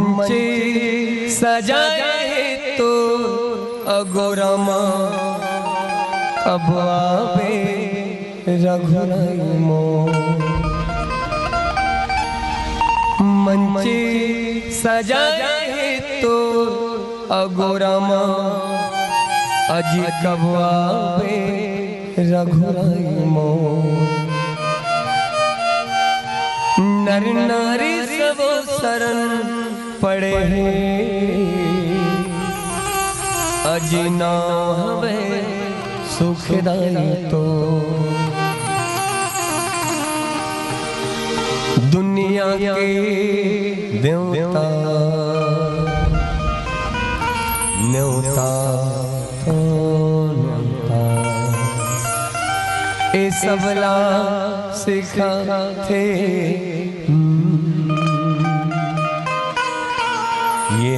मंचे सजाए तो अगोरमा अब आवे रघुराई मोर। मंचे सजाए तो अगोरमा अजी कब आवे रघुराई मोर। नर नारी सब शरण पड़े अजी ना हवे सुखदाई तो। दुनिया के देवता न्योता न्योता ए सबला सिखा थे ये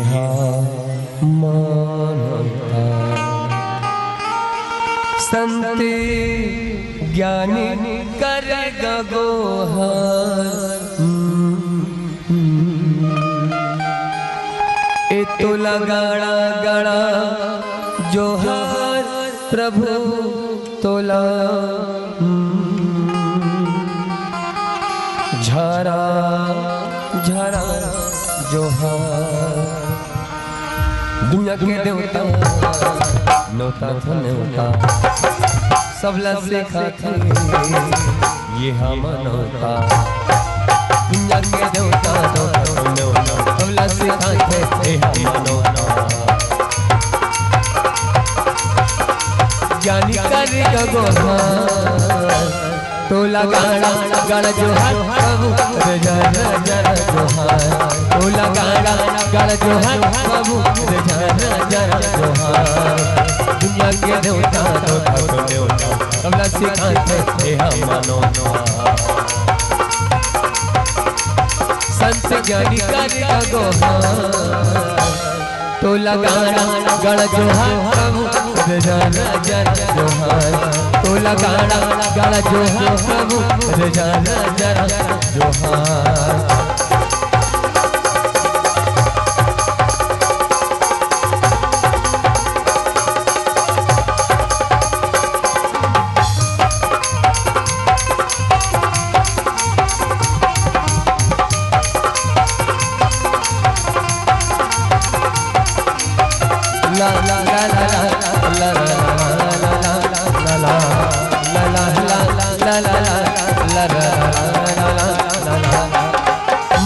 मानवता। संत ज्ञानी करेगा गोहार ए तो लगाड़ा गड़ा जोहार प्रभु तोला। झरा झरा जोहार दुनिया के देवता नोता तो न्योता सबला सिखा थे ये हम नोता। दुनिया के देवता नोता तो न्योता सबला सिखा थे ये हम नोता। ज्ञानी करेगा गोहार तो लगाड़ा गड़ जोहार प्रभु जरा जरा जोहार। तो लगाड़ा गड़ जोहार प्रभु जरा जरा जोहार। दुनिया के देवता तो देवता सबला सिखाते हे हम मनोनवा। संत ज्ञानी करेगा गोहार तो लगाड़ा गड़ जोहार प्रभु जरा जरा जोहार। तो लगाड़ा गड़ जोहार प्रभु जरा जरा जोहार। ला ला ला ला ला ला ला ला।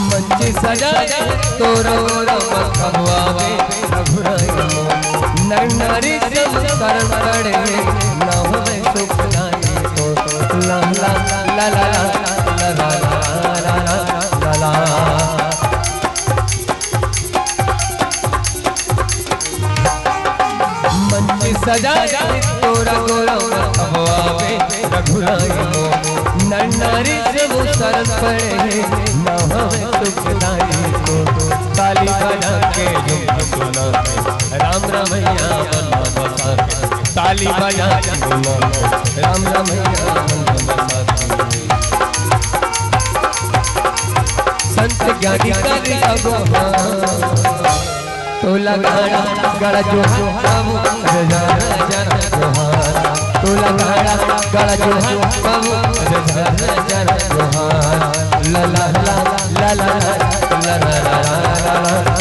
मंचे सजाए तो कब आवे रघुराई मोर। नर नारी सब शरण पड़े ना होवे सुखदाई तो। ला ला ला ला ला ला ला ला। मंचे सजाए तो अब आवे रघुराई मोर। नर नारी सब शरण पड़े ना हवे सुखदाई तो। ताली बजा के झूम सुना राम रमैया मन बसा के। ताली बजा के झूम राम रमैया मन बसा के। संत ज्ञानी करेगा गोहार तो लगाड़ा गड़ा जोहार प्रभु जरा जरा जोहार। तो लगाड़ा गड़ा जोहार प्रभु जरा जरा जोहार। ला ला ला ला ला ला ला ला ला ला।